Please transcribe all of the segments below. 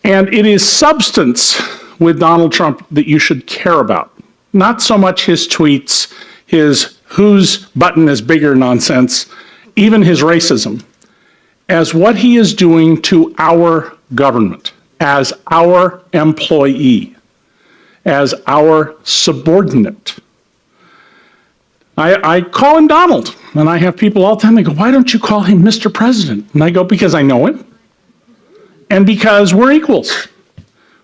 And it is substance with Donald Trump that you should care about. Not so much his tweets, his whose button is bigger nonsense, even his racism, as what he is doing to our government, as our employee, as our subordinate. I call him Donald, and I have people all the time, they go, why don't you call him Mr. President? And I go, because I know him, and because we're equals.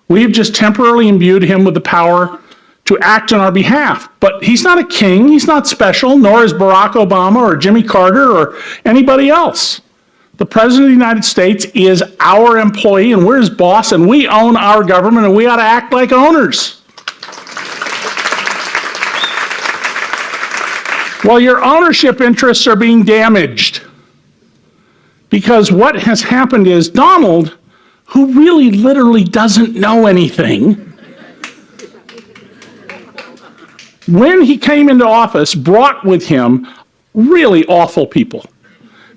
We've just temporarily imbued him with the power to act on our behalf. But he's not a king, he's not special, nor is Barack Obama or Jimmy Carter or anybody else. The President of the United States is our employee, and we're his boss, and we own our government, and we ought to act like owners. Well, your ownership interests are being damaged because what has happened is Donald, who really literally doesn't know anything, when he came into office, brought with him really awful people.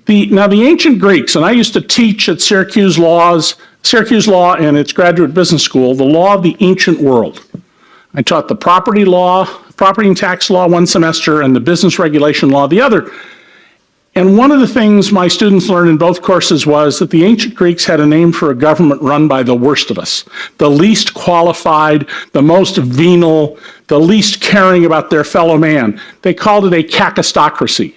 Now, the ancient Greeks, and I used to teach at Syracuse Law and its graduate business school, the law of the ancient world. I taught the property and tax law one semester and the business regulation law the other. And one of the things my students learned in both courses was that the ancient Greeks had a name for a government run by the worst of us, the least qualified, the most venal, the least caring about their fellow man. They called it a kakistocracy.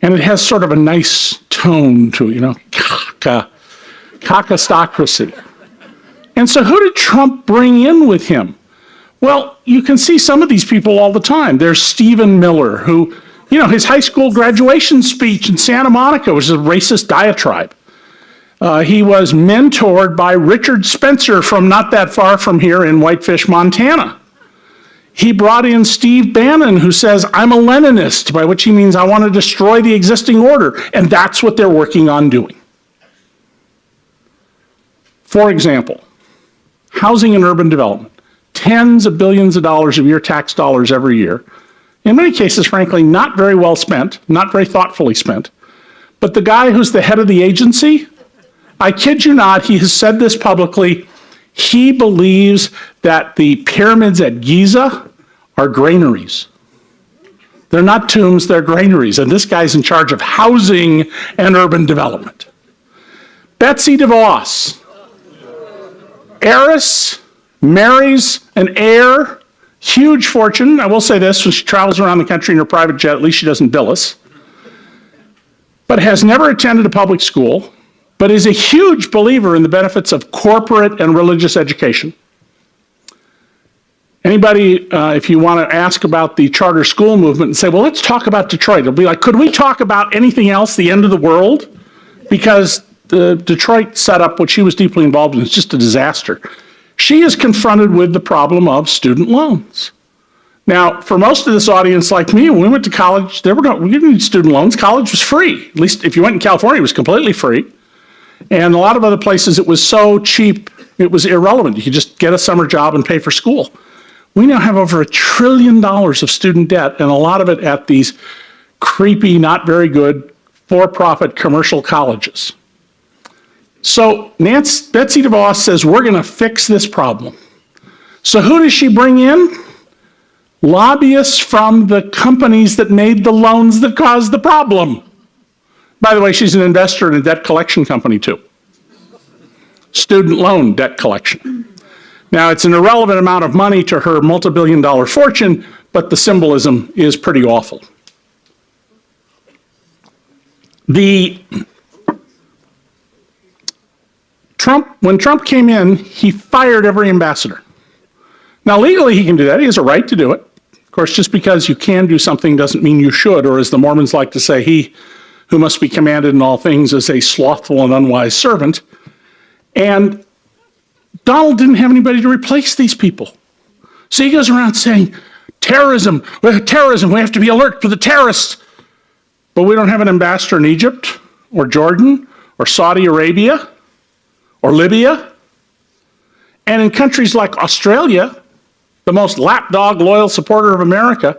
And it has sort of a nice tone to it, kakistocracy. And so who did Trump bring in with him? Well, you can see some of these people all the time. There's Stephen Miller, who, his high school graduation speech in Santa Monica was a racist diatribe. He was mentored by Richard Spencer from not that far from here in Whitefish, Montana. He brought in Steve Bannon, who says, I'm a Leninist, by which he means I want to destroy the existing order. And that's what they're working on doing. For example, housing and urban development. Tens of billions of dollars of your tax dollars every year. In many cases, frankly, not very well spent, not very thoughtfully spent. But the guy who's the head of the agency, I kid you not, he has said this publicly, he believes that the pyramids at Giza are granaries. They're not tombs, they're granaries. And this guy's in charge of housing and urban development. Betsy DeVos, heiress, marries an heir, huge fortune. I will say this, when she travels around the country in her private jet, at least she doesn't bill us, but has never attended a public school, but is a huge believer in the benefits of corporate and religious education. Anybody, if you want to ask about the charter school movement and say, well, let's talk about Detroit, it'll be like, could we talk about anything else, the end of the world? Because the Detroit setup, which she was deeply involved in, is just a disaster. She is confronted with the problem of student loans. Now, for most of this audience like me, when we went to college, we didn't need student loans. College was free. At least if you went in California, it was completely free. And a lot of other places, it was so cheap, it was irrelevant. You could just get a summer job and pay for school. We now have over $1 trillion of student debt, and a lot of it at these creepy, not very good, for-profit commercial colleges. So Betsy DeVos says, we're going to fix this problem. So who does she bring in? Lobbyists from the companies that made the loans that caused the problem. By the way, she's an investor in a debt collection company too. Student loan debt collection. Now, it's an irrelevant amount of money to her multi-billion-dollar fortune, but the symbolism is pretty awful. When Trump came in, he fired every ambassador. Now, legally, he can do that. He has a right to do it. Of course, just because you can do something doesn't mean you should, or as the Mormons like to say, he who must be commanded in all things is a slothful and unwise servant. And Donald didn't have anybody to replace these people. So he goes around saying, terrorism, we have to be alert for the terrorists. But we don't have an ambassador in Egypt, or Jordan, or Saudi Arabia, or Libya. And in countries like Australia, the most lapdog loyal supporter of America,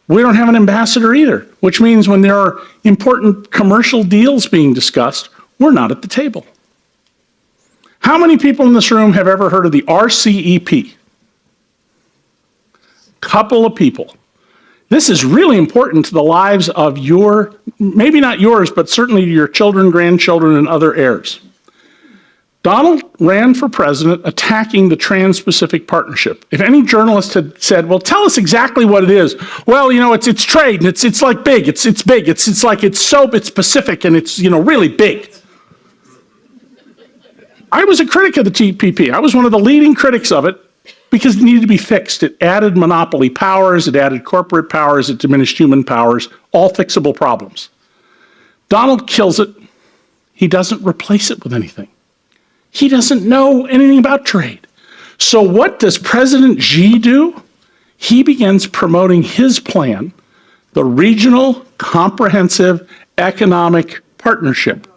we don't have an ambassador either, which means when there are important commercial deals being discussed, we're not at the table. How many people in this room have ever heard of the RCEP? Couple of people. This is really important to the lives of your, maybe not yours, but certainly your children, grandchildren, and other heirs. Donald ran for president attacking the Trans-Pacific Partnership. If any journalist had said, well, tell us exactly what it is. Well, you know, it's trade, and it's like big, it's big, it's like it's soap, it's Pacific, and it's, you know, really big. I was a critic of the TPP. I was one of the leading critics of it because it needed to be fixed. It added monopoly powers, it added corporate powers, it diminished human powers, all fixable problems. Donald kills it. He doesn't replace it with anything. He doesn't know anything about trade. So what does President Xi do? He begins promoting his plan, the Regional Comprehensive Economic Partnership.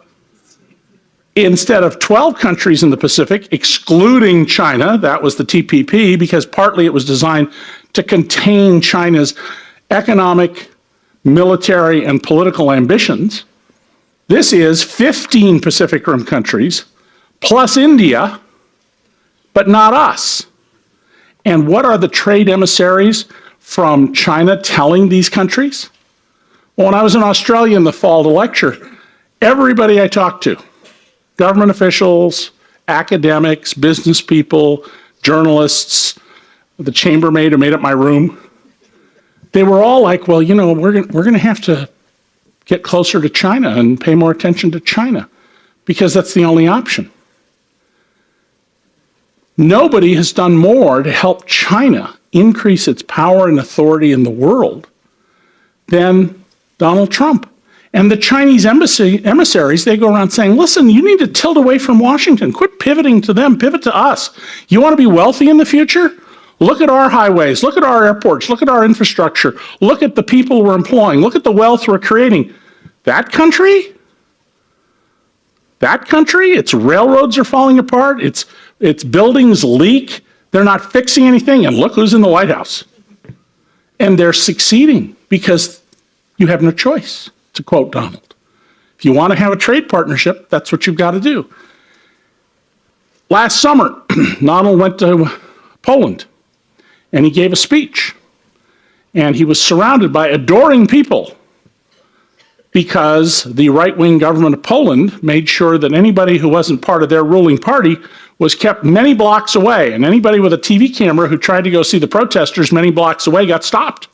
Instead of 12 countries in the Pacific, excluding China, that was the TPP, because partly it was designed to contain China's economic, military, and political ambitions. This is 15 Pacific Rim countries, plus India, but not us. And what are the trade emissaries from China telling these countries? Well, when I was in Australia in the fall to lecture, everybody I talked to, government officials, academics, business people, journalists, the chambermaid who made up my room, they were all like, well, you know, we're going to have to get closer to China and pay more attention to China because that's the only option. Nobody has done more to help China increase its power and authority in the world than Donald Trump. And the Chinese emissaries, they go around saying, listen, you need to tilt away from Washington. Quit pivoting to them, pivot to us. You want to be wealthy in the future? Look at our highways, look at our airports, look at our infrastructure, look at the people we're employing, look at the wealth we're creating. That country, its railroads are falling apart, its buildings leak, they're not fixing anything, and look who's in the White House. And they're succeeding because you have no choice. To quote Donald, if you want to have a trade partnership, that's what you've got to do. Last summer, Donald went to Poland, and he gave a speech. And he was surrounded by adoring people because the right-wing government of Poland made sure that anybody who wasn't part of their ruling party was kept many blocks away. And anybody with a TV camera who tried to go see the protesters many blocks away got stopped.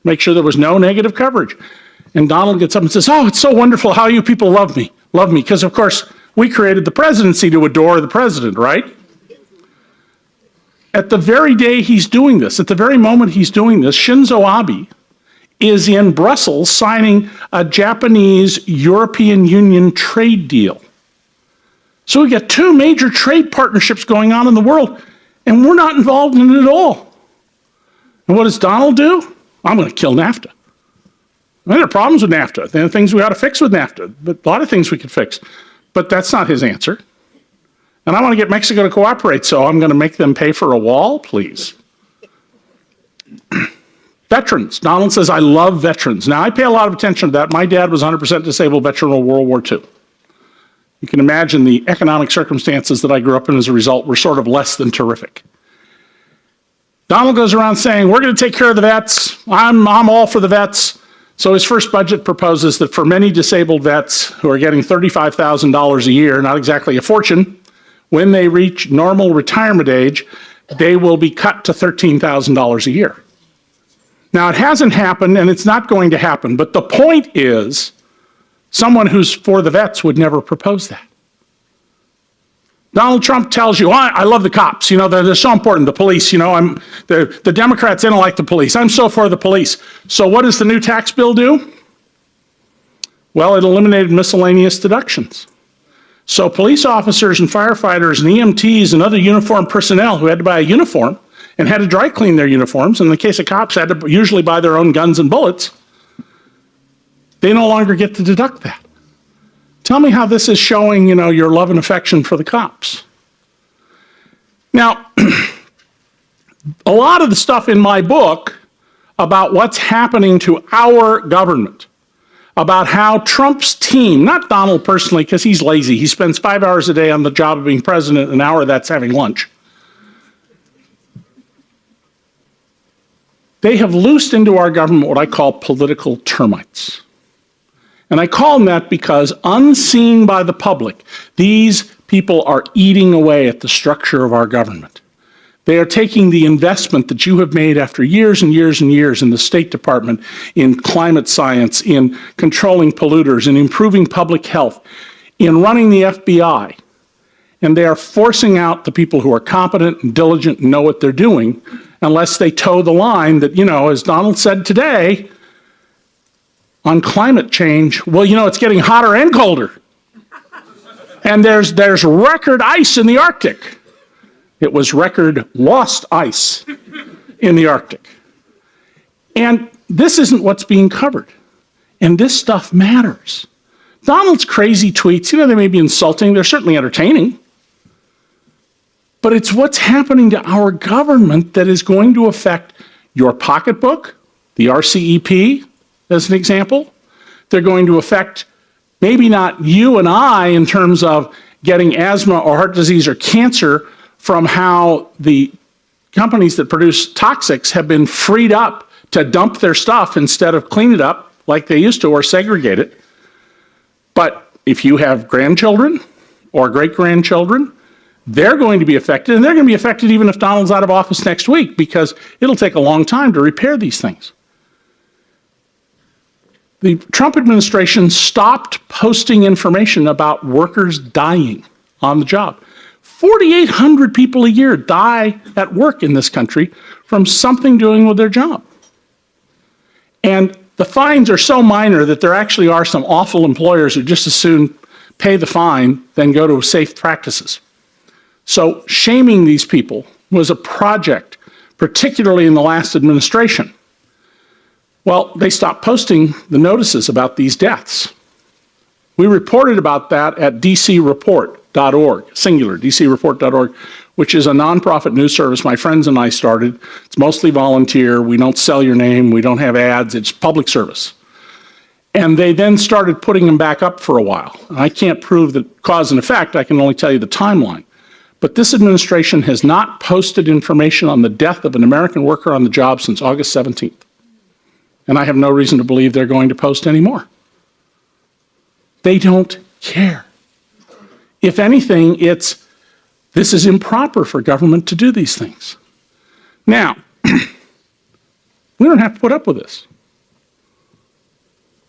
Make sure there was no negative coverage. And Donald gets up and says, oh, it's so wonderful how you people love me. Love me, because of course, we created the presidency to adore the president, right? At the very day he's doing this, at the very moment he's doing this, Shinzo Abe is in Brussels signing a Japanese-European Union trade deal. So we got two major trade partnerships going on in the world, and we're not involved in it at all. And what does Donald do? I'm going to kill NAFTA. There are problems with NAFTA. There are things we ought to fix with NAFTA, but a lot of things we could fix. But that's not his answer. And I want to get Mexico to cooperate, so I'm going to make them pay for a wall, please. Veterans. Donald says, I love veterans. Now, I pay a lot of attention to that. My dad was 100% disabled veteran of World War II. You can imagine the economic circumstances that I grew up in as a result were sort of less than terrific. Donald goes around saying, we're going to take care of the vets. I'm all for the vets. So his first budget proposes that for many disabled vets who are getting $35,000 a year, not exactly a fortune, when they reach normal retirement age, they will be cut to $13,000 a year. Now, it hasn't happened, and it's not going to happen, but the point is, someone who's for the vets would never propose that. Donald Trump tells you, I love the cops, you know, they're so important, the police, you know, the Democrats, they don't like the police. I'm so for the police. So what does the new tax bill do? Well, it eliminated miscellaneous deductions. So police officers and firefighters and EMTs and other uniformed personnel who had to buy a uniform and had to dry clean their uniforms, in the case of cops, had to usually buy their own guns and bullets, they no longer get to deduct that. Tell me how this is showing, you know, your love and affection for the cops. Now, a lot of the stuff in my book about what's happening to our government, about how Trump's team, not Donald personally, because he's lazy. He spends 5 hours a day on the job of being president, an hour that's having lunch. They have loosed into our government what I call political termites. And I call them that because, unseen by the public, these people are eating away at the structure of our government. They are taking the investment that you have made after years and years and years in the State Department, in climate science, in controlling polluters, in improving public health, in running the FBI, and they are forcing out the people who are competent and diligent and know what they're doing, unless they toe the line that, as Donald said today, on climate change, well, it's getting hotter and colder. And there's record ice in the Arctic. It was record lost ice in the Arctic. And this isn't what's being covered. And this stuff matters. Donald's crazy tweets, they may be insulting, they're certainly entertaining. But it's what's happening to our government that is going to affect your pocketbook, the RCEP, as an example. They're going to affect maybe not you and I in terms of getting asthma or heart disease or cancer from how the companies that produce toxics have been freed up to dump their stuff instead of clean it up like they used to or segregate it. But if you have grandchildren or great-grandchildren, they're going to be affected, and they're going to be affected even if Donald's out of office next week, because it'll take a long time to repair these things. The Trump administration stopped posting information about workers dying on the job. 4,800 people a year die at work in this country from something doing with their job. And the fines are so minor that there actually are some awful employers who just as soon pay the fine than go to safe practices. So shaming these people was a project, particularly in the last administration. Well, they stopped posting the notices about these deaths. We reported about that at dcreport.org, singular, dcreport.org, which is a nonprofit news service my friends and I started. It's mostly volunteer. We don't sell your name. We don't have ads. It's public service. And they then started putting them back up for a while. I can't prove the cause and effect. I can only tell you the timeline. But this administration has not posted information on the death of an American worker on the job since August 17th. And I have no reason to believe they're going to post any more. They don't care. If anything, this is improper for government to do these things. Now, we don't have to put up with this.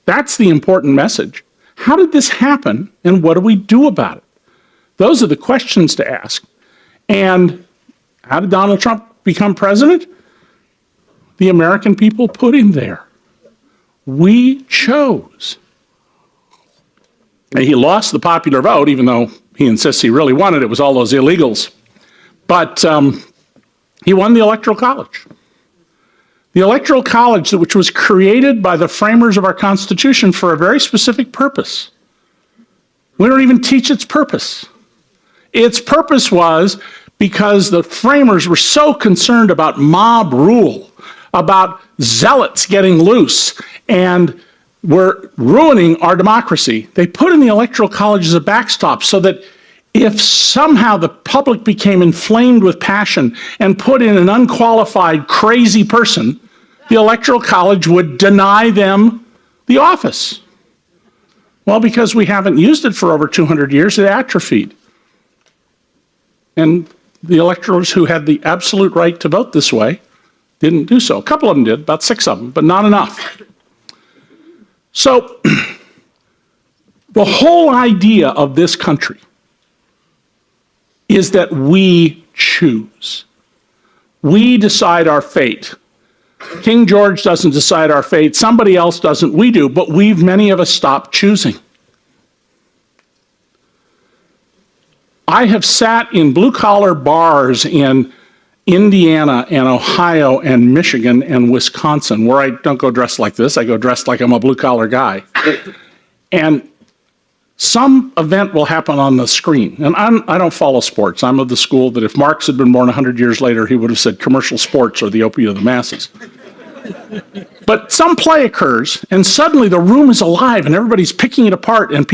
That's the important message. How did this happen, and what do we do about it? Those are the questions to ask. And how did Donald Trump become president? The American people put him there. We chose. And he lost the popular vote, even though he insists he really won it. It was all those illegals. But he won the Electoral College. The Electoral College, which was created by the framers of our Constitution for a very specific purpose. We don't even teach its purpose. Its purpose was because the framers were so concerned about mob rule, about zealots getting loose, and were ruining our democracy. They put in the Electoral College as a backstop so that if somehow the public became inflamed with passion and put in an unqualified, crazy person, the Electoral College would deny them the office. Well, because we haven't used it for over 200 years, it atrophied. And the electors who had the absolute right to vote this way didn't do so. A couple of them did, about 6 of them, but not enough. So the whole idea of this country is that we choose. We decide our fate. King George doesn't decide our fate. Somebody else doesn't. We do. But many of us stopped choosing. I have sat in blue-collar bars in Indiana and Ohio and Michigan and Wisconsin, where I don't go dressed like this. I go dressed like I'm a blue-collar guy. And some event will happen on the screen. And I don't follow sports. I'm of the school that if Marx had been born 100 years later, he would have said commercial sports are the opiate of the masses. But some play occurs, and suddenly the room is alive, and everybody's picking it apart, and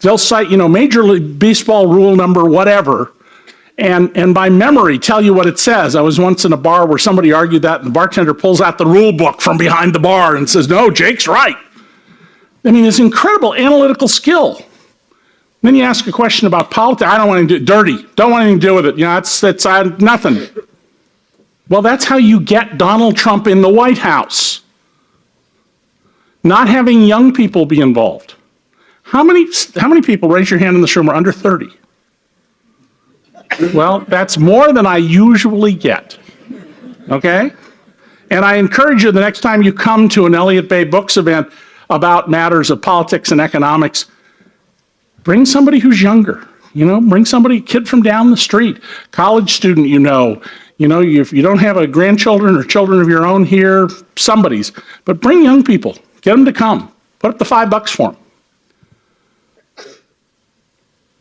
they'll cite, Major League Baseball rule number whatever, and by memory tell you what it says. I was once in a bar where somebody argued that, and the bartender pulls out the rule book from behind the bar and says, "No, Jake's right." I mean, it's incredible analytical skill. Then you ask a question about politics. I don't want anything to do dirty. Don't want anything to do with it. It's nothing. Well, that's how you get Donald Trump in the White House. Not having young people be involved. How many people, raise your hand in this room, are under 30? Well, that's more than I usually get. Okay? And I encourage you, the next time you come to an Elliott Bay Books event about matters of politics and economics, bring somebody who's younger. Bring a kid from down the street, college student, if you don't have a grandchildren or children of your own here, somebody's. But bring young people. Get them to come. Put up the $5 for them.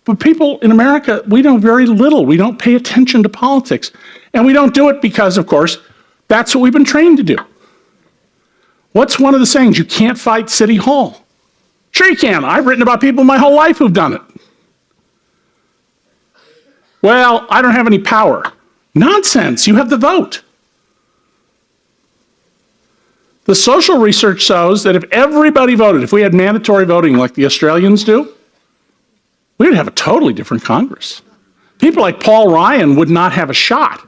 But people in America, we know very little. We don't pay attention to politics. And we don't do it because, of course, that's what we've been trained to do. What's one of the sayings? You can't fight City Hall. Sure you can. I've written about people my whole life who've done it. Well, I don't have any power. Nonsense. You have the vote. The social research shows that if everybody voted, if we had mandatory voting like the Australians do, we would have a totally different Congress. People like Paul Ryan would not have a shot.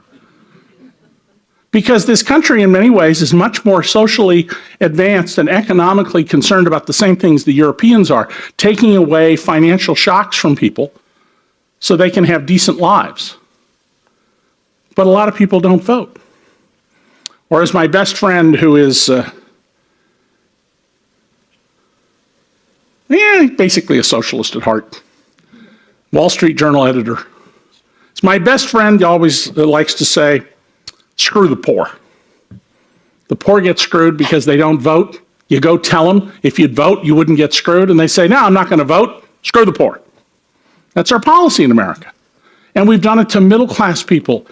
Because this country, in many ways, is much more socially advanced and economically concerned about the same things the Europeans are, taking away financial shocks from people so they can have decent lives. But a lot of people don't vote. Or as my best friend, who is basically a socialist at heart, Wall Street Journal editor. It's my best friend, he always likes to say, screw the poor. The poor get screwed because they don't vote. You go tell them, if you'd vote, you wouldn't get screwed. And they say, no, I'm not going to vote. Screw the poor. That's our policy in America. And we've done it to middle-class people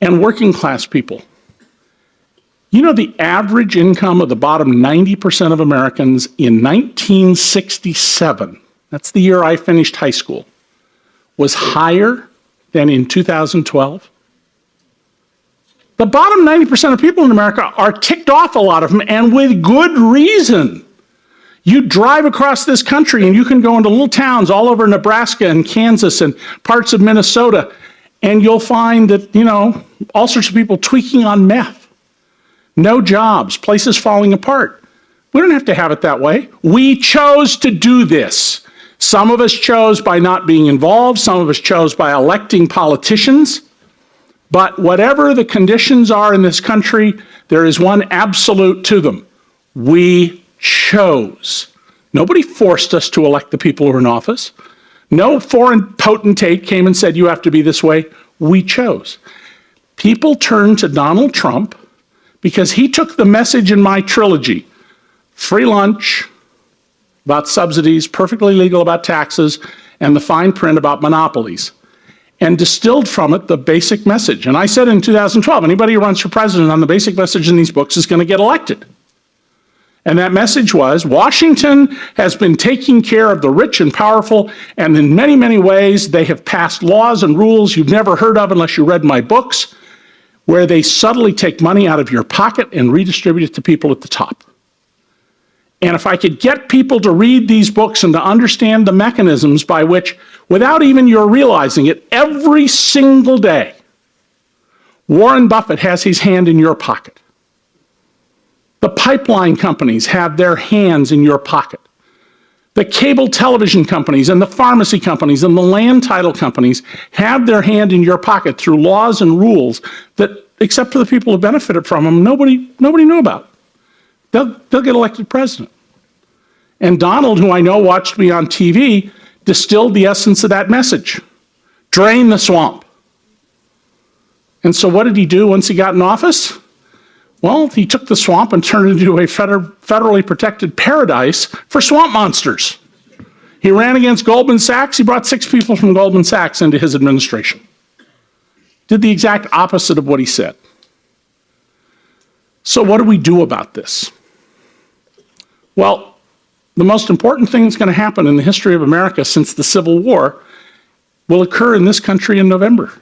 and working-class people. The average income of the bottom 90% of Americans in 1967, that's the year I finished high school, was higher than in 2012. The bottom 90% of people in America are ticked off, a lot of them, and with good reason. You drive across this country and you can go into little towns all over Nebraska and Kansas and parts of Minnesota, and you'll find that, all sorts of people tweaking on meth. No jobs, places falling apart. We don't have to have it that way. We chose to do this. Some of us chose by not being involved. Some of us chose by electing politicians. But whatever the conditions are in this country, there is one absolute to them. We chose. Nobody forced us to elect the people who are in office. No foreign potentate came and said, you have to be this way. We chose. People turned to Donald Trump because he took the message in my trilogy, free lunch, about subsidies, perfectly legal about taxes, and the fine print about monopolies, and distilled from it the basic message. And I said in 2012, anybody who runs for president on the basic message in these books is going to get elected. And that message was, Washington has been taking care of the rich and powerful, and in many, many ways, they have passed laws and rules you've never heard of unless you read my books, where they subtly take money out of your pocket and redistribute it to people at the top. And if I could get people to read these books and to understand the mechanisms by which, without even your realizing it, every single day, Warren Buffett has his hand in your pocket. The pipeline companies have their hands in your pocket. The cable television companies and the pharmacy companies and the land title companies have their hand in your pocket through laws and rules that, except for the people who benefited from them, nobody knew about. They'll get elected president. And Donald, who I know watched me on TV, distilled the essence of that message. Drain the swamp. And so what did he do once he got in office? Well, he took the swamp and turned it into a federally protected paradise for swamp monsters. He ran against Goldman Sachs. He brought 6 people from Goldman Sachs into his administration. Did the exact opposite of what he said. So what do we do about this? Well, the most important thing that's going to happen in the history of America since the Civil War will occur in this country in November.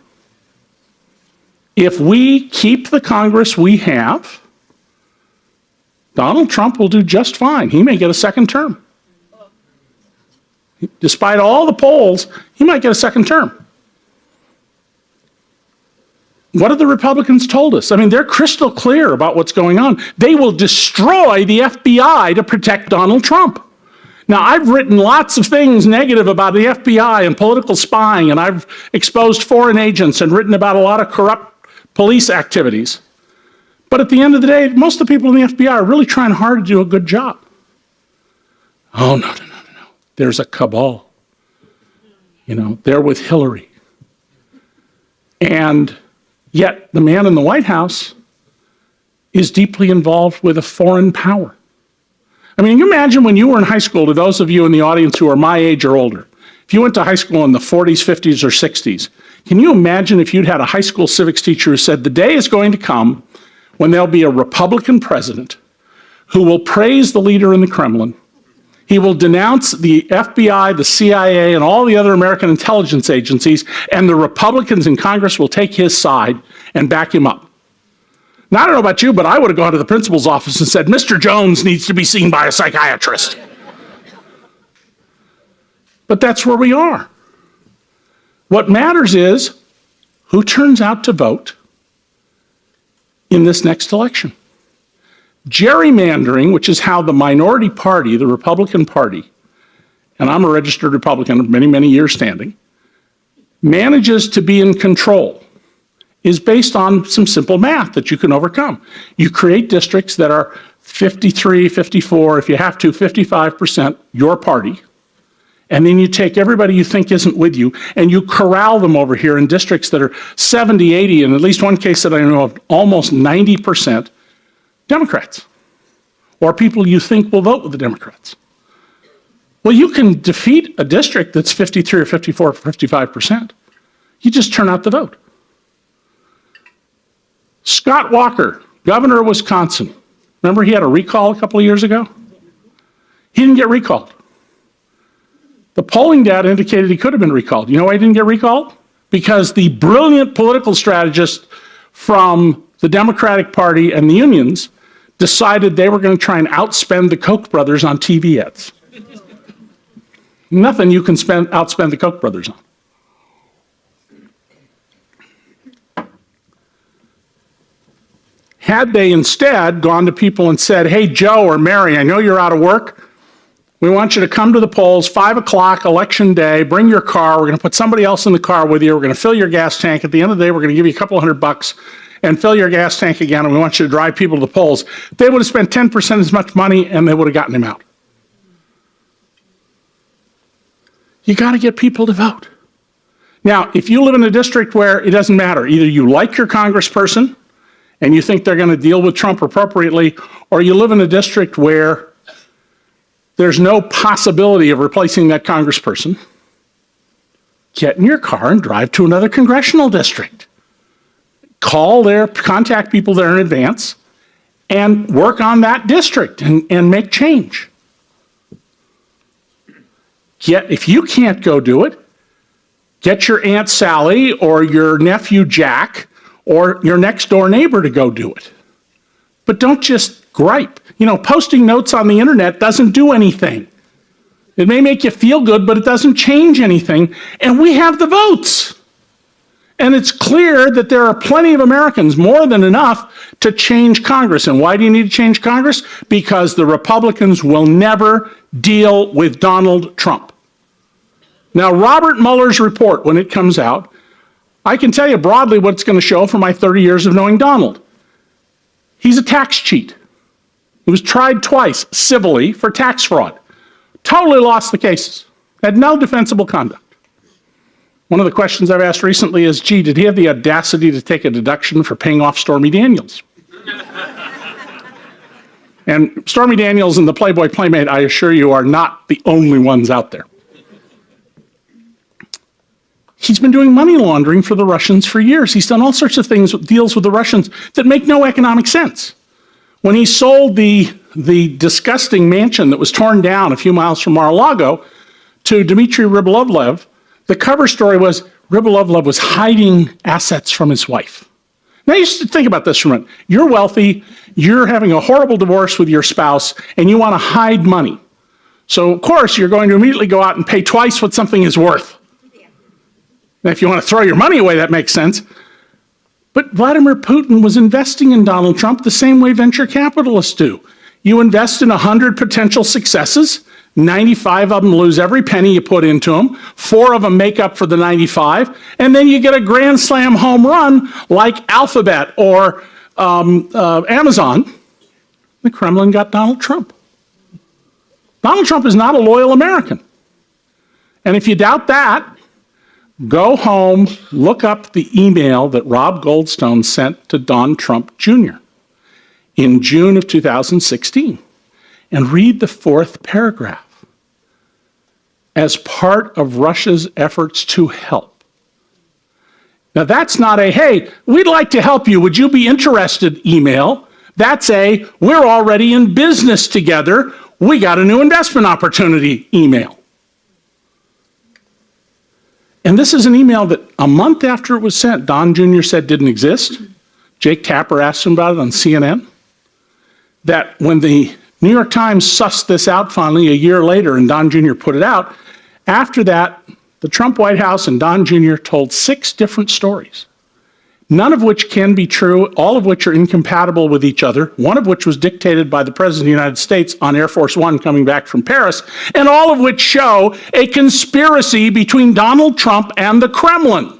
If we keep the Congress we have, Donald Trump will do just fine. He may get a second term. Despite all the polls, he might get a second term. What have the Republicans told us? I mean, they're crystal clear about what's going on. They will destroy the FBI to protect Donald Trump. Now, I've written lots of things negative about the FBI and political spying, and I've exposed foreign agents and written about a lot of corrupt police activities. But at the end of the day, most of the people in the FBI are really trying hard to do a good job. Oh, no. There's a cabal. They're with Hillary. And yet the man in the White House is deeply involved with a foreign power. I mean, you imagine when you were in high school, to those of you in the audience who are my age or older, if you went to high school in the 40s, 50s, or 60s, can you imagine if you'd had a high school civics teacher who said, the day is going to come when there'll be a Republican president who will praise the leader in the Kremlin, he will denounce the FBI, the CIA, and all the other American intelligence agencies, and the Republicans in Congress will take his side and back him up. Now, I don't know about you, but I would have gone to the principal's office and said, Mr. Jones needs to be seen by a psychiatrist. But that's where we are. What matters is who turns out to vote in this next election. Gerrymandering, which is how the minority party, the Republican Party, and I'm a registered Republican of many, many years standing, manages to be in control, is based on some simple math that you can overcome. You create districts that are 53, 54, if you have to, 55% your party, and then you take everybody you think isn't with you, and you corral them over here in districts that are 70, 80, and at least one case that I know of, almost 90% Democrats, or people you think will vote with the Democrats. Well, you can defeat a district that's 53 or 54 or 55%. You just turn out the vote. Scott Walker, governor of Wisconsin. Remember he had a recall a couple of years ago? He didn't get recalled. The polling data indicated he could have been recalled. You know why he didn't get recalled? Because the brilliant political strategist from the Democratic Party and the unions decided they were going to try and outspend the Koch brothers on TV ads. Nothing you can outspend the Koch brothers on. Had they instead gone to people and said, hey, Joe or Mary, I know you're out of work. We want you to come to the polls, 5 o'clock, election day, bring your car. We're going to put somebody else in the car with you. We're going to fill your gas tank. At the end of the day, we're going to give you a couple $100 and fill your gas tank again, and we want you to drive people to the polls. They would have spent 10% as much money, and they would have gotten him out. You got to get people to vote. Now, if you live in a district where it doesn't matter, either you like your congressperson and you think they're going to deal with Trump appropriately, or you live in a district where there's no possibility of replacing that congressperson, get in your car and drive to another congressional district. Contact people there in advance and work on that district and make change. If you can't go do it, get your Aunt Sally or your nephew Jack or your next door neighbor to go do it. But don't just gripe. Posting notes on the internet doesn't do anything. It may make you feel good, but it doesn't change anything. And we have the votes. And it's clear that there are plenty of Americans, more than enough, to change Congress. And why do you need to change Congress? Because the Republicans will never deal with Donald Trump. Now, Robert Mueller's report, when it comes out, I can tell you broadly what it's going to show from my 30 years of knowing Donald. He's a tax cheat. He was tried twice civilly for tax fraud. Totally lost the cases. Had no defensible conduct. One of the questions I've asked recently is, gee, did he have the audacity to take a deduction for paying off Stormy Daniels? And Stormy Daniels and the Playboy Playmate, I assure you, are not the only ones out there. He's been doing money laundering for the Russians for years. He's done all sorts of things, deals with the Russians that make no economic sense. When he sold the disgusting mansion that was torn down a few miles from Mar-a-Lago to Dmitry Rybolovlev, the cover story was Rybolovlev was hiding assets from his wife. Now you should think about this for a minute. You're wealthy, you're having a horrible divorce with your spouse, and you want to hide money. So of course you're going to immediately go out and pay twice what something is worth. Now if you want to throw your money away, that makes sense. But Vladimir Putin was investing in Donald Trump the same way venture capitalists do. You invest in 100 potential successes, 95 of them lose every penny you put into them, 4 of them make up for the 95, and then you get a grand slam home run like Alphabet or Amazon. The Kremlin got Donald Trump. Donald Trump is not a loyal American. And if you doubt that, go home, look up the email that Rob Goldstone sent to Don Trump Jr. in June of 2016 and read the 4th paragraph. As part of Russia's efforts to help. Now that's not a, hey, we'd like to help you, would you be interested email. That's a, we're already in business together, we got a new investment opportunity email. And this is an email that a month after it was sent, Don Jr. said didn't exist. Jake Tapper asked him about it on CNN. That when the New York Times sussed this out finally a year later and Don Jr. put it out, after that, the Trump White House and Don Jr. told 6 different stories, none of which can be true, all of which are incompatible with each other, one of which was dictated by the President of the United States on Air Force One coming back from Paris, and all of which show a conspiracy between Donald Trump and the Kremlin.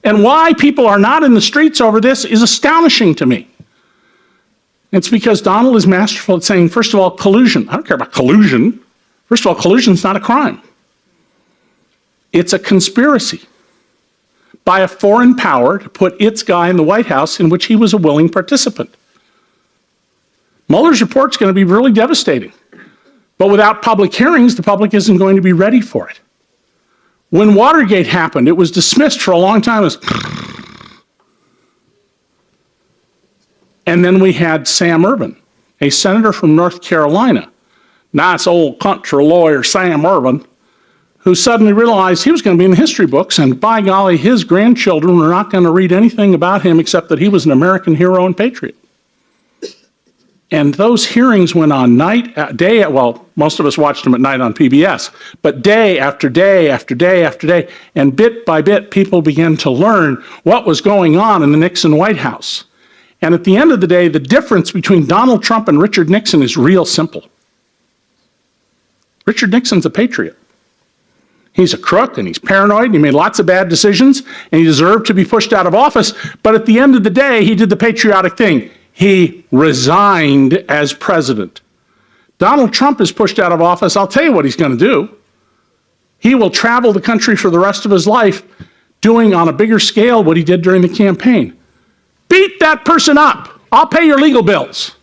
And why people are not in the streets over this is astonishing to me. It's because Donald is masterful at saying, first of all, collusion. I don't care about collusion. First of all, collusion is not a crime. It's a conspiracy by a foreign power to put its guy in the White House in which he was a willing participant. Mueller's report is going to be really devastating. But without public hearings, the public isn't going to be ready for it. When Watergate happened, it was dismissed for a long time as and then we had Sam Ervin, a senator from North Carolina, nice old country lawyer Sam Ervin, who suddenly realized he was going to be in the history books, and by golly, his grandchildren were not going to read anything about him except that he was an American hero and patriot. And those hearings went on day, well, most of us watched them at night on PBS, but day after day after day after day, and bit by bit, people began to learn what was going on in the Nixon White House. And at the end of the day, the difference between Donald Trump and Richard Nixon is real simple. Richard Nixon's a patriot. He's a crook and he's paranoid and he made lots of bad decisions and he deserved to be pushed out of office. But at the end of the day, he did the patriotic thing. He resigned as president. Donald Trump is pushed out of office. I'll tell you what he's going to do. He will travel the country for the rest of his life doing on a bigger scale what he did during the campaign. Beat that person up. I'll pay your legal bills.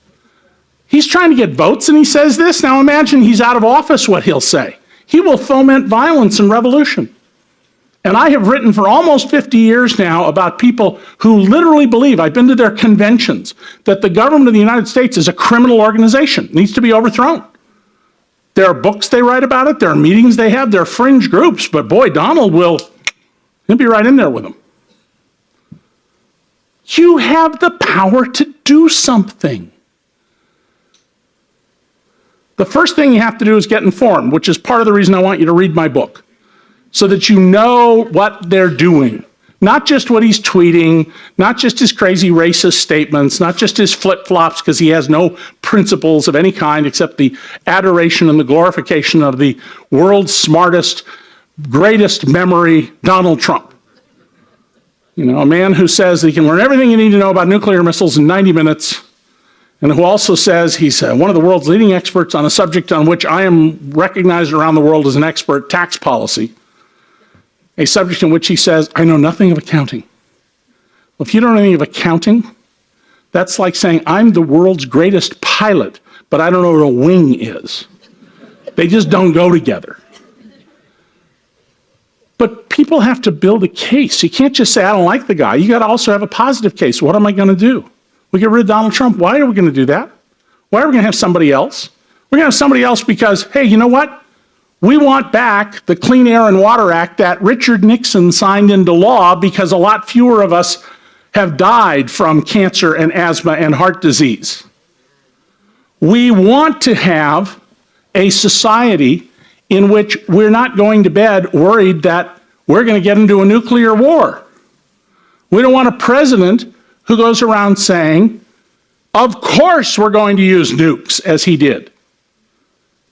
He's trying to get votes and he says this. Now imagine he's out of office, what he'll say. He will foment violence and revolution. And I have written for almost 50 years now about people who literally believe, I've been to their conventions, that the government of the United States is a criminal organization, needs to be overthrown. There are books they write about it, there are meetings they have, there are fringe groups, but boy, Donald he'll be right in there with them. You have the power to do something. The first thing you have to do is get informed, which is part of the reason I want you to read my book, so that you know what they're doing. Not just what he's tweeting, not just his crazy racist statements, not just his flip-flops because he has no principles of any kind except the adoration and the glorification of the world's smartest, greatest memory, Donald Trump. You know, a man who says that he can learn everything you need to know about nuclear missiles in 90 minutes, and who also says he's one of the world's leading experts on a subject on which I am recognized around the world as an expert, tax policy, a subject in which he says, I know nothing of accounting. Well, if you don't know anything of accounting, that's like saying I'm the world's greatest pilot, but I don't know what a wing is. They just don't go together. But people have to build a case. You can't just say, I don't like the guy. You got to also have a positive case. What am I going to do? We get rid of Donald Trump. Why are we going to do that? Why are we going to have somebody else? We're going to have somebody else because, hey, you know what? We want back the Clean Air and Water Act that Richard Nixon signed into law because a lot fewer of us have died from cancer and asthma and heart disease. We want to have a society in which we're not going to bed worried that we're going to get into a nuclear war. We don't want a president who goes around saying, of course we're going to use nukes, as he did.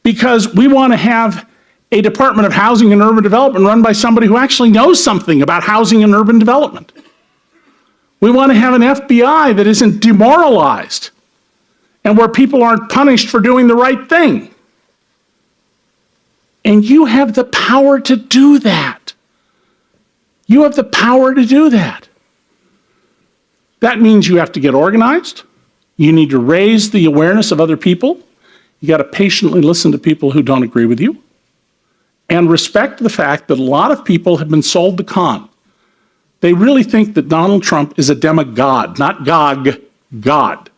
Because we want to have a Department of Housing and Urban Development run by somebody who actually knows something about housing and urban development. We want to have an FBI that isn't demoralized and where people aren't punished for doing the right thing. And you have the power to do that. You have the power to do that. That means you have to get organized. You need to raise the awareness of other people. You got to patiently listen to people who don't agree with you. And respect the fact that a lot of people have been sold the con. They really think that Donald Trump is a demigod, not Gog, God,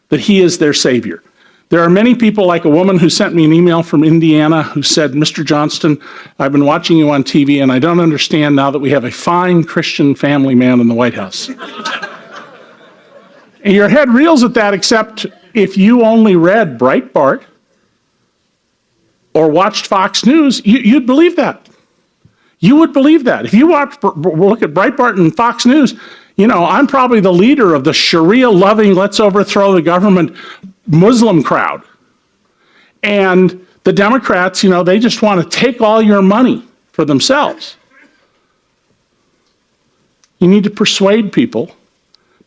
that he is their savior. There are many people, like a woman who sent me an email from Indiana who said, Mr. Johnston, I've been watching you on TV and I don't understand now that we have a fine Christian family man in the White House. And your head reels at that, except if you only read Breitbart or watched Fox News, you'd believe that. You would believe that. If you look at Breitbart and Fox News, you know, I'm probably the leader of the Sharia-loving, let's overthrow the government Muslim crowd. And the Democrats, you know, they just want to take all your money for themselves. You need to persuade people.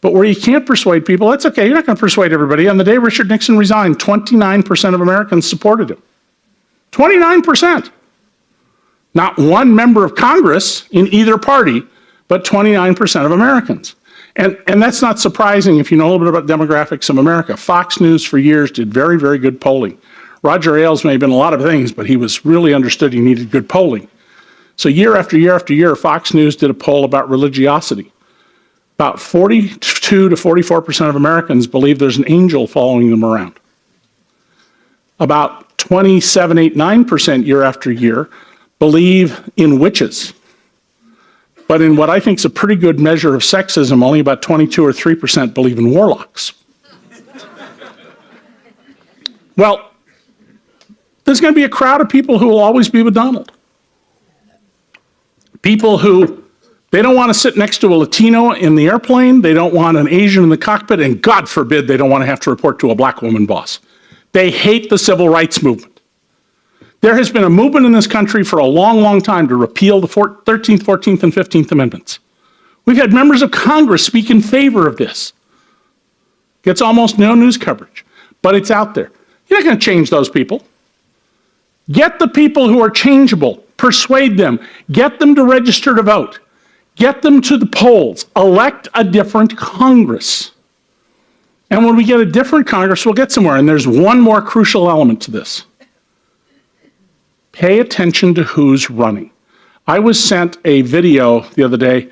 But where you can't persuade people, that's okay. You're not going to persuade everybody. On the day Richard Nixon resigned, 29% of Americans supported him. 29%. Not one member of Congress in either party, but 29% of Americans. And that's not surprising if you know a little bit about demographics of America. Fox News for years did very, very good polling. Roger Ailes may have been a lot of things, but he was really understood he needed good polling. So year after year after year, Fox News did a poll about religiosity. About 42 to 44% of Americans believe there's an angel following them around. About 27, 8, 9% year after year believe in witches. But in what I think is a pretty good measure of sexism, only about 22 or 3% believe in warlocks. Well, there's going to be a crowd of people who will always be with Donald. People who, they don't want to sit next to a Latino in the airplane, they don't want an Asian in the cockpit, and God forbid they don't want to have to report to a black woman boss. They hate the civil rights movement. There has been a movement in this country for a long, long time to repeal the 13th, 14th, and 15th Amendments. We've had members of Congress speak in favor of this. Gets almost no news coverage, but it's out there. You're not going to change those people. Get the people who are changeable, persuade them, get them to register to vote, get them to the polls, elect a different Congress. And when we get a different Congress, we'll get somewhere. And there's one more crucial element to this. Pay attention to who's running. I was sent a video the other day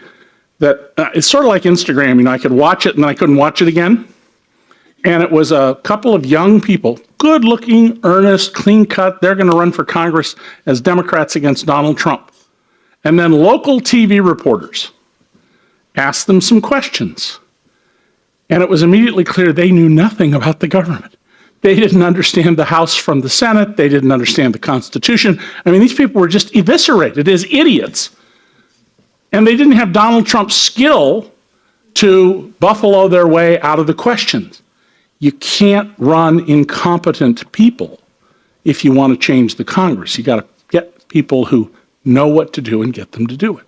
that it's sort of like Instagram. You know, I could watch it and then I couldn't watch it again. And it was a couple of young people, good-looking, earnest, clean-cut. They're going to run for Congress as Democrats against Donald Trump. And then local TV reporters asked them some questions. And it was immediately clear they knew nothing about the government. They didn't understand the House from the Senate. They didn't understand the Constitution. I mean, these people were just eviscerated as idiots. And they didn't have Donald Trump's skill to buffalo their way out of the questions. You can't run incompetent people if you want to change the Congress. You got to get people who know what to do and get them to do it.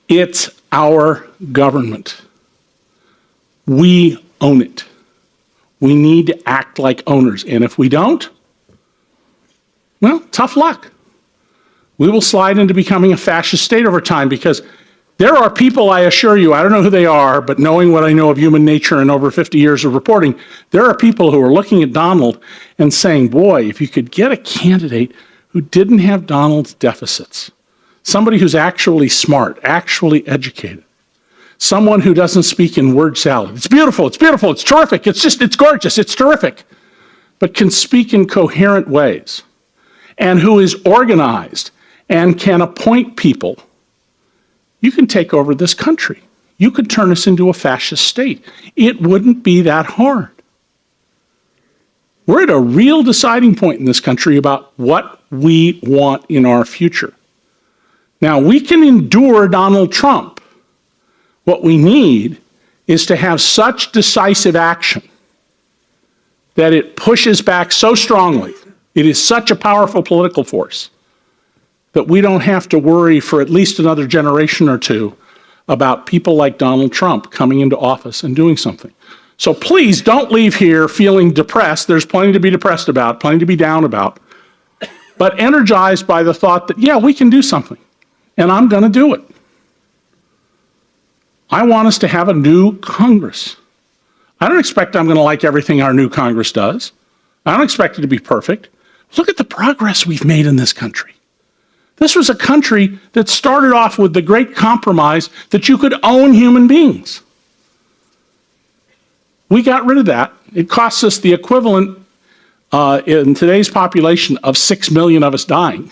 It's our government. We own it. We need to act like owners. And if we don't, well, tough luck. We will slide into becoming a fascist state over time because there are people, I assure you, I don't know who they are, but knowing what I know of human nature and over 50 years of reporting, there are people who are looking at Donald and saying, boy, if you could get a candidate who didn't have Donald's deficits, somebody who's actually smart, actually educated, someone who doesn't speak in word salad. It's beautiful, it's beautiful, it's terrific, it's gorgeous, it's terrific, but can speak in coherent ways, and who is organized and can appoint people, you can take over this country. You could turn us into a fascist state. It wouldn't be that hard. We're at a real deciding point in this country about what we want in our future. Now, we can endure Donald Trump. What we need is to have such decisive action that it pushes back so strongly. It is such a powerful political force that we don't have to worry for at least another generation or two about people like Donald Trump coming into office and doing something. So please don't leave here feeling depressed. There's plenty to be depressed about, plenty to be down about, but energized by the thought that, yeah, we can do something, and I'm going to do it. I want us to have a new Congress. I don't expect I'm going to like everything our new Congress does. I don't expect it to be perfect. Look at the progress we've made in this country. This was a country that started off with the great compromise that you could own human beings. We got rid of that. It costs us the equivalent in today's population of 6 million of us dying,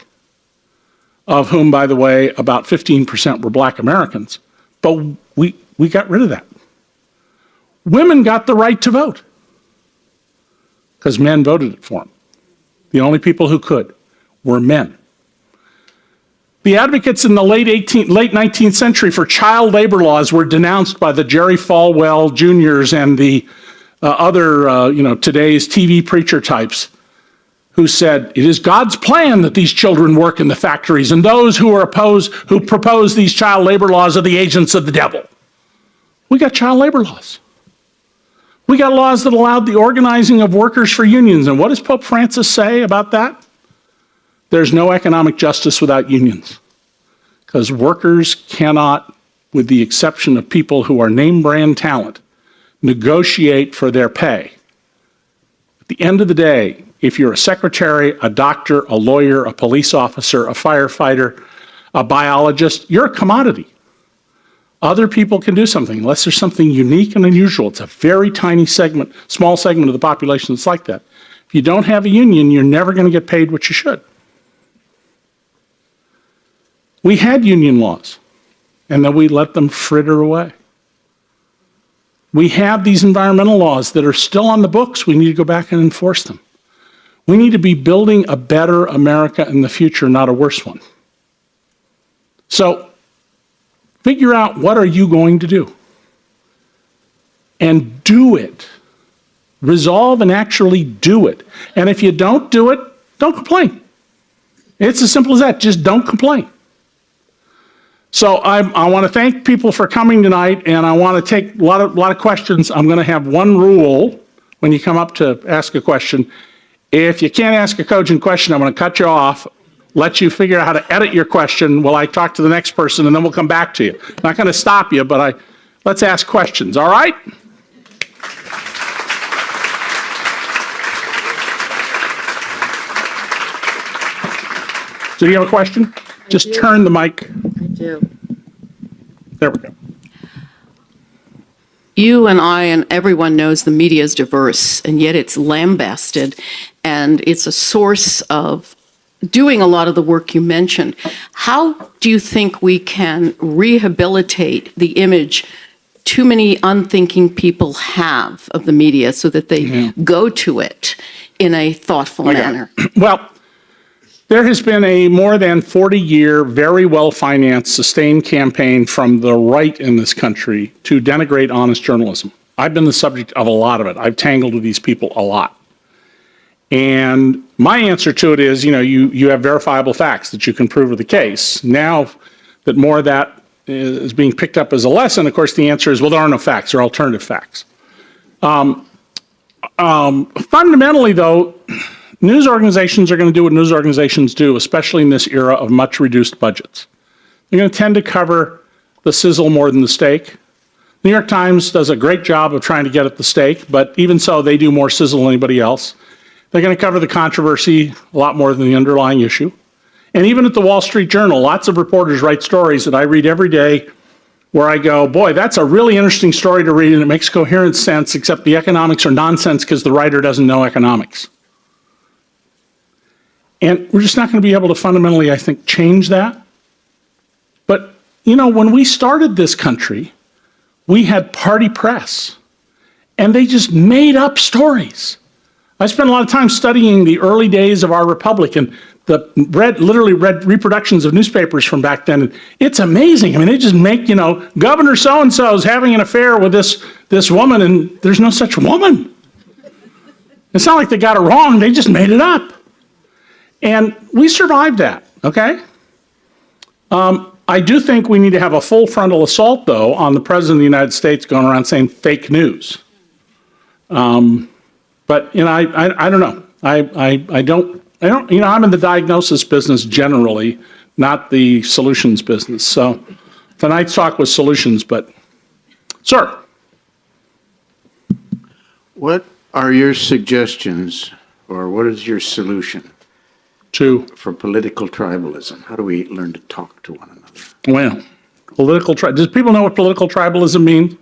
of whom, by the way, about 15% were black Americans. But we got rid of that. Women got the right to vote because men voted it for them. The only people who could were men. The advocates in the late 19th century for child labor laws were denounced by the Jerry Falwell Juniors and the other, today's TV preacher types who said, it is God's plan that these children work in the factories, and those who propose these child labor laws are the agents of the devil. We got child labor laws. We got laws that allowed the organizing of workers for unions. And what does Pope Francis say about that? There's no economic justice without unions, because workers cannot, with the exception of people who are name brand talent, negotiate for their pay. At the end of the day, if you're a secretary, a doctor, a lawyer, a police officer, a firefighter, a biologist, you're a commodity. Other people can do something unless there's something unique and unusual. It's a very tiny segment, small segment of the population that's like that. If you don't have a union, you're never going to get paid what you should. We had union laws, and then we let them fritter away. We have these environmental laws that are still on the books. We need to go back and enforce them. We need to be building a better America in the future, not a worse one. So figure out, what are you going to do? And do it. Resolve and actually do it. And if you don't do it, don't complain. It's as simple as that. Just don't complain. So I want to thank people for coming tonight, and I want to take a lot of questions. I'm going to have one rule when you come up to ask a question. If you can't ask a cogent question, I'm going to cut you off, let you figure out how to edit your question while I talk to the next person, and then we'll come back to you. I'm not going to stop you, but let's ask questions, all right? So do you have a question? Just turn the mic. I do. There we go. You and I and everyone knows the media is diverse, and yet it's lambasted, and it's a source of doing a lot of the work you mentioned. How do you think we can rehabilitate the image too many unthinking people have of the media so that they go to it in a thoughtful manner? Well, there has been a more than 40-year, very well-financed, sustained campaign from the right in this country to denigrate honest journalism. I've been the subject of a lot of it. I've tangled with these people a lot. And my answer to it is, you have verifiable facts that you can prove with the case. Now that more of that is being picked up as a lesson, of course, the answer is, well, there are no facts, there are alternative facts. Fundamentally, though, news organizations are going to do what news organizations do, especially in this era of much reduced budgets. They're going to tend to cover the sizzle more than the steak. New York Times does a great job of trying to get at the steak, but even so, they do more sizzle than anybody else. They're going to cover the controversy a lot more than the underlying issue. And even at the Wall Street Journal, lots of reporters write stories that I read every day where I go, boy, that's a really interesting story to read and it makes coherent sense, except the economics are nonsense because the writer doesn't know economics. And we're just not going to be able to fundamentally, I think, change that. But, you know, when we started this country, we had party press, and they just made up stories. I spent a lot of time studying the early days of our republic and literally read reproductions of newspapers from back then. And it's amazing. I mean, they just make, you know, Governor so-and-so is having an affair with this woman, and there's no such woman. It's not like they got it wrong. They just made it up. And we survived that, okay? I do think we need to have a full frontal assault, though, on the President of the United States going around saying fake news. But, you know, I don't know. I don't, you know, I'm in the diagnosis business generally, not the solutions business. So tonight's talk was solutions, but, sir. What are your suggestions, or what is your solution for political tribalism? How do we learn to talk to one another? Well, does people know what political tribalism means?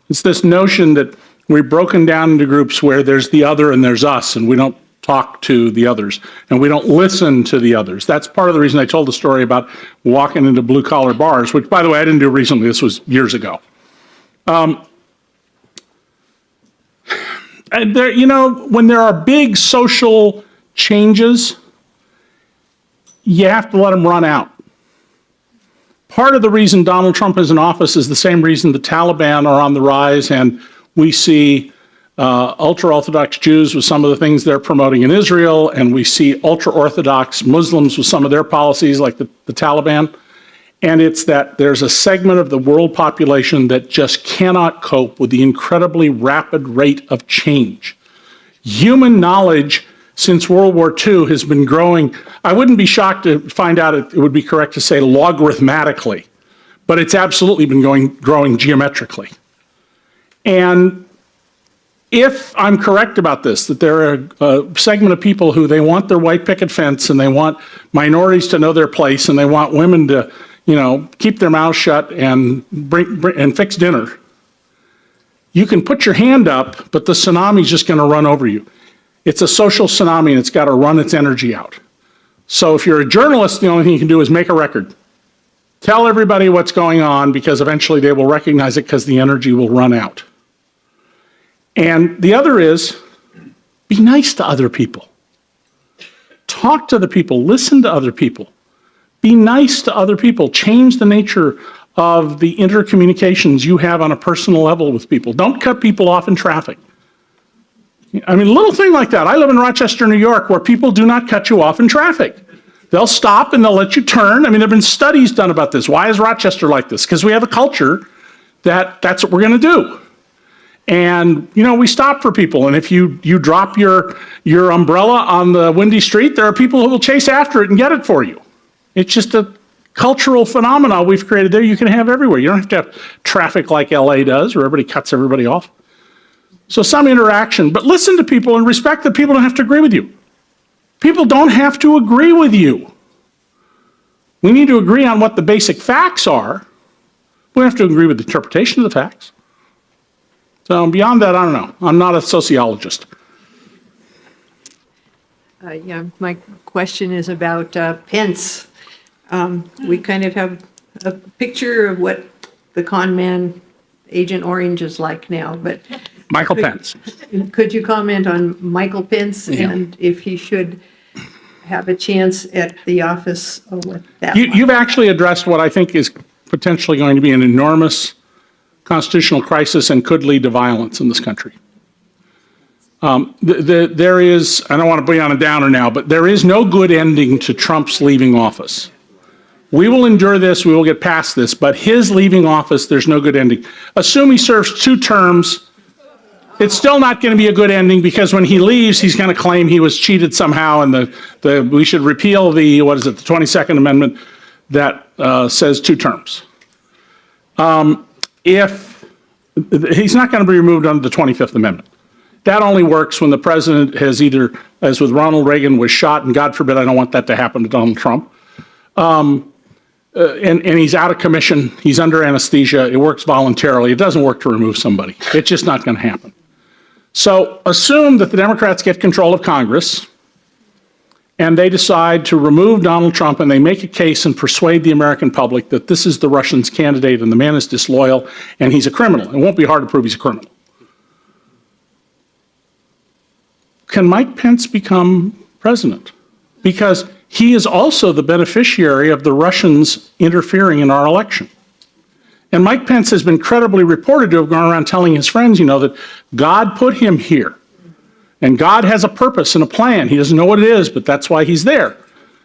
It's this notion that we've broken down into groups where there's the other and there's us, and we don't talk to the others, and we don't listen to the others. That's part of the reason I told the story about walking into blue-collar bars, which, by the way, I didn't do recently. This was years ago. And there, you know, when there are big social changes, you have to let them run out. Part of the reason Donald Trump is in office is the same reason the Taliban are on the rise, and we see ultra-Orthodox Jews with some of the things they're promoting in Israel, and we see ultra-Orthodox Muslims with some of their policies like the Taliban. And it's that there's a segment of the world population that just cannot cope with the incredibly rapid rate of change. Human knowledge since World War II has been growing. I wouldn't be shocked to find out it would be correct to say logarithmically, but it's absolutely been growing geometrically. And if I'm correct about this, that there are a segment of people who they want their white picket fence and they want minorities to know their place and they want women to, you know, keep their mouths shut and and fix dinner, you can put your hand up, but the tsunami's just going to run over you. It's a social tsunami and it's got to run its energy out. So if you're a journalist, the only thing you can do is make a record. Tell everybody what's going on because eventually they will recognize it because the energy will run out. And the other is, be nice to other people. Talk to the people, listen to other people. Be nice to other people. Change the nature of the intercommunications you have on a personal level with people. Don't cut people off in traffic. I mean, a little thing like that. I live in Rochester, New York, where people do not cut you off in traffic. They'll stop and they'll let you turn. I mean, there have been studies done about this. Why is Rochester like this? Because we have a culture that's what we're going to do. And, you know, we stop for people. And if you drop your umbrella on the windy street, there are people who will chase after it and get it for you. It's just a cultural phenomenon we've created there you can have everywhere. You don't have to have traffic like LA does, where everybody cuts everybody off. So some interaction, but listen to people and respect that people don't have to agree with you. People don't have to agree with you. We need to agree on what the basic facts are. We don't have to agree with the interpretation of the facts. So beyond that, I don't know. I'm not a sociologist. Yeah, my question is about Pence. We kind of have a picture of what the con man, Agent Orange, is like now, but Michael Pence. Could you comment on Michael Pence and if he should have a chance at the office with that? You've actually addressed what I think is potentially going to be an enormous constitutional crisis and could lead to violence in this country. There is, I don't want to be on a downer now, but there is no good ending to Trump's leaving office. We will endure this, we will get past this, but his leaving office, there's no good ending. Assume he serves 2 terms, it's still not going to be a good ending because when he leaves, he's going to claim he was cheated somehow and we should repeal the 22nd Amendment that says 2 terms. If he's not going to be removed under the 25th Amendment. That only works when the president has either, as with Ronald Reagan, was shot, and God forbid I don't want that to happen to Donald Trump, and he's out of commission, he's under anesthesia, it works voluntarily. It doesn't work to remove somebody. It's just not going to happen. So assume that the Democrats get control of Congress and they decide to remove Donald Trump, and they make a case and persuade the American public that this is the Russians' candidate and the man is disloyal and he's a criminal. It won't be hard to prove he's a criminal. Can Mike Pence become president? Because he is also the beneficiary of the Russians interfering in our election. And Mike Pence has been credibly reported to have gone around telling his friends, that God put him here. And God has a purpose and a plan. He doesn't know what it is, but that's why he's there.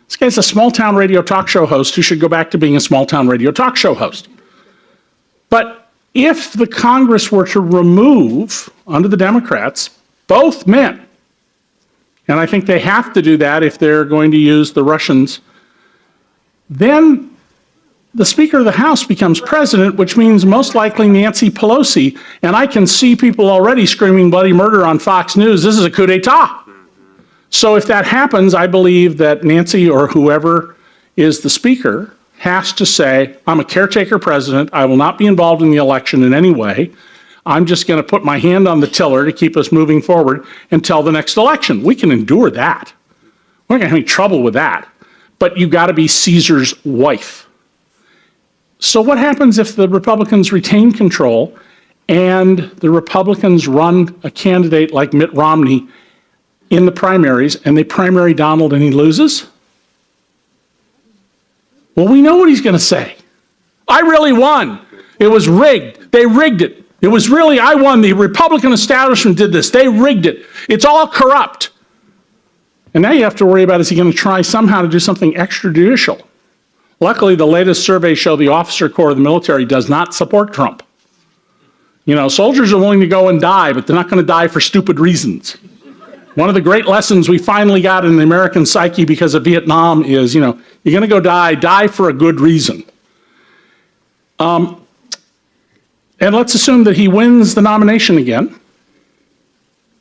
This guy's a small-town radio talk show host who should go back to being a small-town radio talk show host. But if the Congress were to remove, under the Democrats, both men, and I think they have to do that if they're going to use the Russians, then the Speaker of the House becomes president, which means most likely Nancy Pelosi, and I can see people already screaming bloody murder on Fox News. This is a coup d'etat. So if that happens, I believe that Nancy or whoever is the Speaker has to say, I'm a caretaker president, I will not be involved in the election in any way. I'm just going to put my hand on the tiller to keep us moving forward until the next election. We can endure that. We're not going to have any trouble with that. But you've got to be Caesar's wife. So what happens if the Republicans retain control and the Republicans run a candidate like Mitt Romney in the primaries and they primary Donald and he loses? Well, we know what he's going to say. I really won. It was rigged. They rigged it. It was really, I won. The Republican establishment did this. They rigged it. It's all corrupt. And now you have to worry about, is he going to try somehow to do something extrajudicial? Luckily, the latest surveys show the officer corps of the military does not support Trump. Soldiers are willing to go and die, but they're not going to die for stupid reasons. One of the great lessons we finally got in the American psyche because of Vietnam is, you're going to go die for a good reason. And let's assume that he wins the nomination again,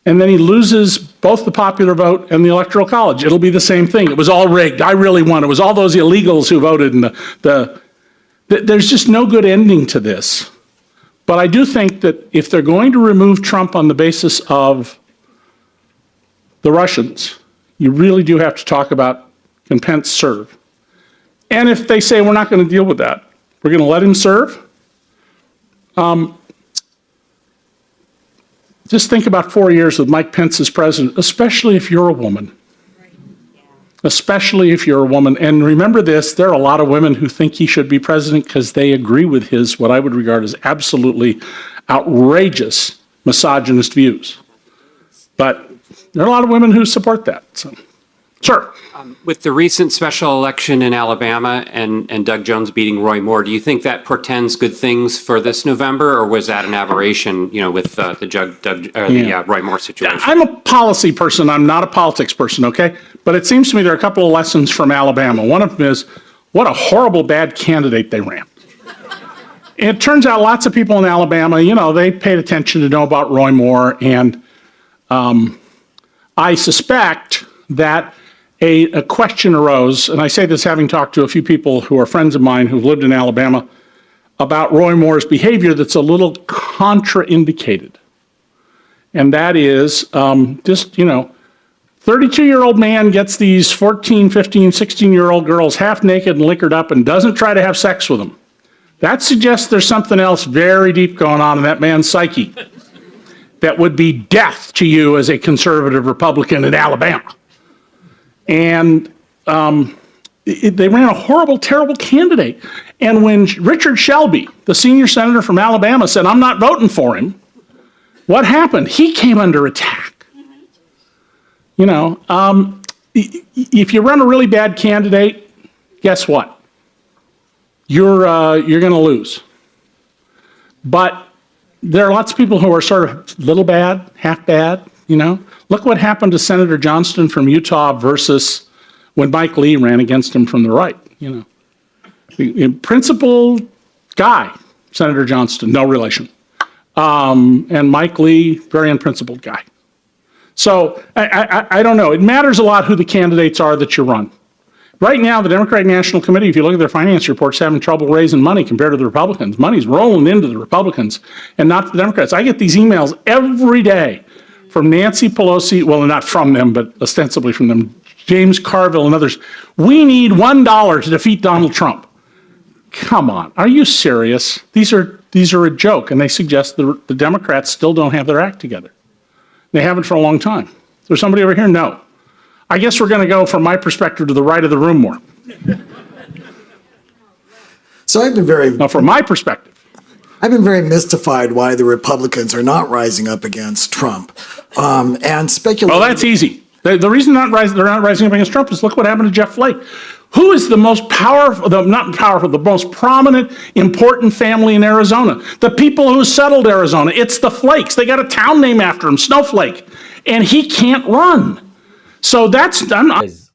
and then he loses both the popular vote and the electoral college. It'll be the same thing. It was all rigged. I really won. It was all those illegals who voted. And there's just no good ending to this. But I do think that if they're going to remove Trump on the basis of the Russians, you really do have to talk about, can Pence serve? And if they say, we're not going to deal with that, we're going to let him serve, just think about 4 years with Mike Pence as president, especially if you're a woman. Especially if you're a woman. And remember this, there are a lot of women who think he should be president because they agree with his, what I would regard as absolutely outrageous misogynist views. But there are a lot of women who support that. So, sure. With the recent special election in Alabama and Doug Jones beating Roy Moore, do you think that portends good things for this November, or was that an aberration, with the Roy Moore situation? I'm a policy person. I'm not a politics person, okay? But it seems to me there are a couple of lessons from Alabama. One of them is, what a horrible bad candidate they ran. It turns out lots of people in Alabama, they paid attention to know about Roy Moore, and I suspect that a question arose, and I say this having talked to a few people who are friends of mine who've lived in Alabama, about Roy Moore's behavior that's a little contraindicated. And that is 32-year-old man gets these 14, 15, 16-year-old girls half naked and liquored up and doesn't try to have sex with them. That suggests there's something else very deep going on in that man's psyche that would be death to you as a conservative Republican in Alabama. And they ran a horrible, terrible candidate. And when Richard Shelby, the senior senator from Alabama, said, I'm not voting for him, what happened? He came under attack. If you run a really bad candidate, guess what? You're going to lose. But there are lots of people who are sort of little bad, half bad, Look what happened to Senator Johnston from Utah versus when Mike Lee ran against him from the right, Principled guy, Senator Johnston, no relation. And Mike Lee, very unprincipled guy. So I don't know. It matters a lot who the candidates are that you run. Right now, the Democratic National Committee, if you look at their finance reports, having trouble raising money compared to the Republicans. Money's rolling into the Republicans and not the Democrats. I get these emails every day from Nancy Pelosi, well, not from them, but ostensibly from them, James Carville and others. We need $1 to defeat Donald Trump. Come on, are you serious? These are a joke, and they suggest the Democrats still don't have their act together. They haven't for a long time. Is there somebody over here? No. I guess we're going to go from my perspective to the right of the room more. So I've been very Now, from my perspective, mystified why the Republicans are not rising up against Trump, and speculating. well, that's easy. The reason they're not rising up against Trump is look what happened to Jeff Flake. Who is the most powerful, not powerful, the most prominent, important family in Arizona? The people who settled Arizona. It's the Flakes. They got a town named after him, Snowflake. And he can't run. So that's, Guys,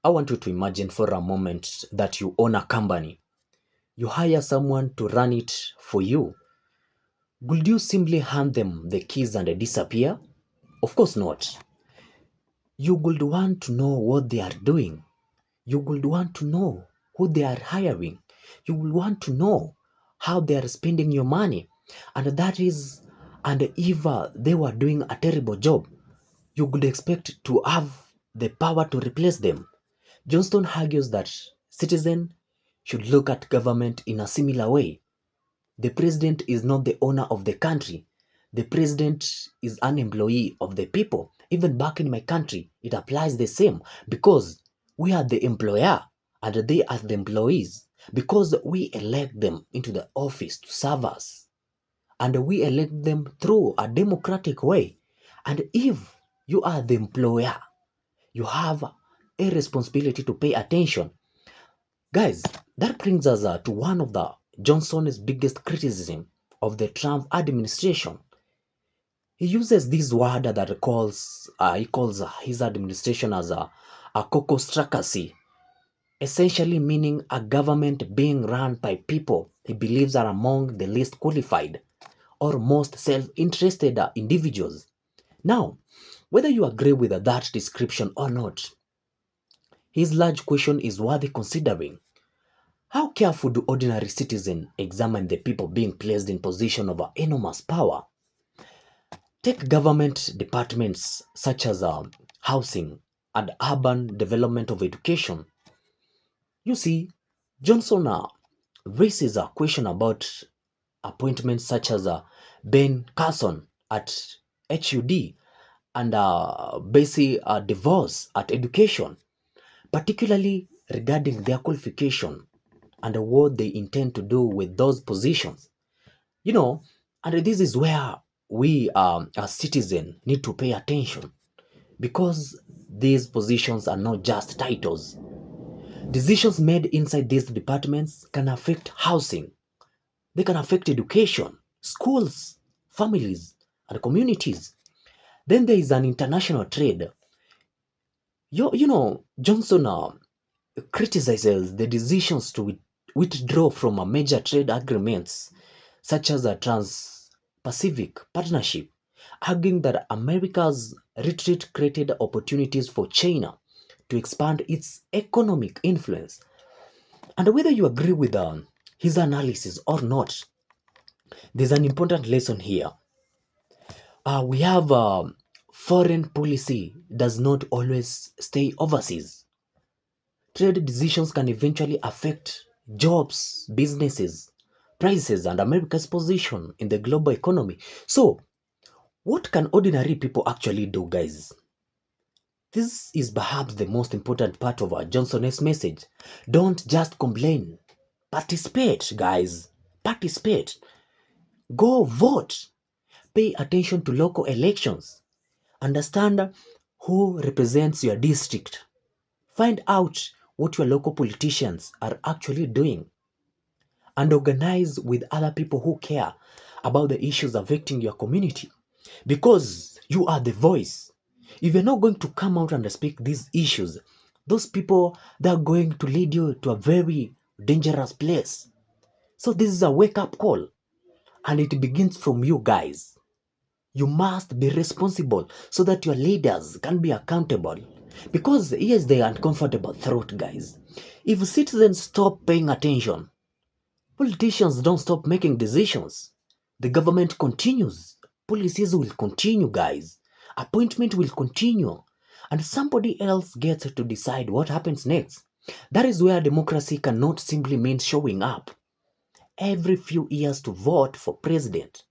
I want you to imagine for a moment that you own a company. You hire someone to run it for you. Would you simply hand them the keys and they disappear? Of course not. You would want to know what they are doing. You would want to know who they are hiring. You will want to know how they are spending your money. And if they were doing a terrible job, you would expect to have the power to replace them. Johnston argues that citizens should look at government in a similar way. The president is not the owner of the country. The president is an employee of the people. Even back in my country, it applies the same because we are the employer and they are the employees because we elect them into the office to serve us. And we elect them through a democratic way. And if you are the employer, you have a responsibility to pay attention. Guys, that brings us to one of the Johnson's biggest criticism of the Trump administration. He uses this word that he calls his administration as a cocostocracy, essentially meaning a government being run by people he believes are among the least qualified or most self-interested individuals. Now, whether you agree with that description or not, his large question is worth considering. How careful do ordinary citizens examine the people being placed in position of enormous power? Take government departments such as housing and urban development of education. You see, Johnson raises a question about appointments such as Ben Carson at HUD and Bessie DeVos at education, particularly regarding their qualification and what they intend to do with those positions. You know, and this is where we as citizens need to pay attention because these positions are not just titles. Decisions made inside these departments can affect housing, they can affect education, schools, families, and communities. Then there is an international trade. Johnson criticizes the decisions to withdraw from a major trade agreements such as a Trans-Pacific Partnership, arguing that America's retreat created opportunities for China to expand its economic influence. And whether you agree with his analysis or not, there's an important lesson here. We have foreign policy does not always stay overseas. Trade decisions can eventually affect jobs, businesses, prices, and America's position in the global economy. So, what can ordinary people actually do, guys? This is perhaps the most important part of Johnson's message. Don't just complain. Participate, guys. Participate. Go vote. Pay attention to local elections. Understand who represents your district. Find out what your local politicians are actually doing. And organize with other people who care about the issues affecting your community. Because you are the voice. If you're not going to come out and speak these issues, those people, they're going to lead you to a very dangerous place. So this is a wake-up call. And it begins from you guys. You must be responsible so that your leaders can be accountable. Because here's the uncomfortable truth, guys. If citizens stop paying attention, politicians don't stop making decisions. The government continues. Policies will continue, guys. Appointment will continue. And somebody else gets to decide what happens next. That is where democracy cannot simply mean showing up every few years to vote for president.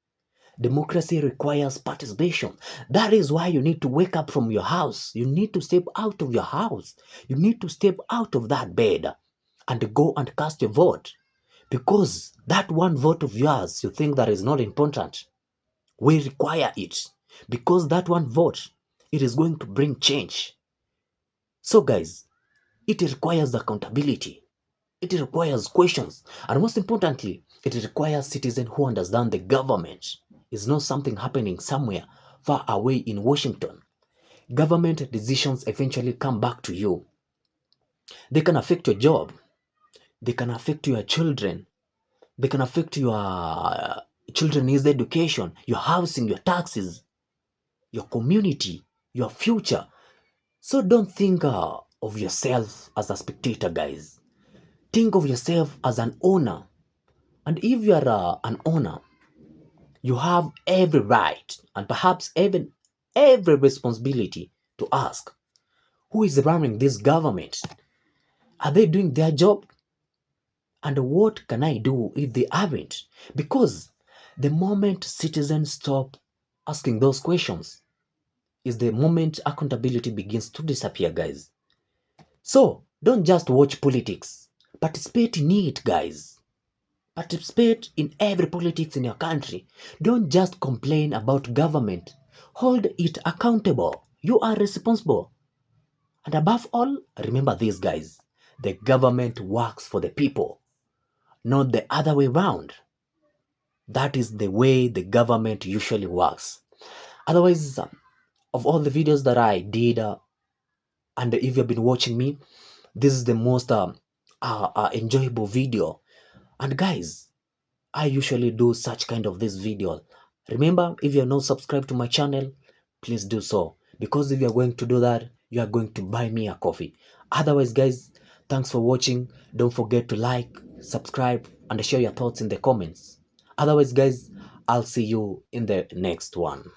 Democracy requires participation. That is why you need to wake up from your house. You need to step out of your house. You need to step out of that bed and go and cast your vote. Because that one vote of yours you think that is not important, we require it. Because that one vote, it is going to bring change. So guys, it requires accountability. It requires questions. And most importantly, it requires citizens who understand the government is not something happening somewhere far away in Washington. Government decisions eventually come back to you. They can affect your job. They can affect your children. They can affect your children's education, your housing, your taxes, your community, your future. So don't think of yourself as a spectator, guys. Think of yourself as an owner. And if you are an owner, you have every right and perhaps even every responsibility to ask, who is running this government? Are they doing their job? And what can I do if they aren't? Because the moment citizens stop asking those questions is the moment accountability begins to disappear, guys. So don't just watch politics. Participate in it, guys. Participate in every politics in your country. Don't just complain about government. Hold it accountable. You are responsible. And above all, remember this, guys. The government works for the people, not the other way around. That is the way the government usually works. Otherwise, of all the videos that I did, and if you've been watching me, this is the most enjoyable video. And guys, I usually do such kind of this video. Remember, if you're not subscribed to my channel, please do so. Because if you're going to do that, you are going to buy me a coffee. Otherwise, guys, thanks for watching. Don't forget to like, subscribe, and share your thoughts in the comments. Otherwise, guys, I'll see you in the next one.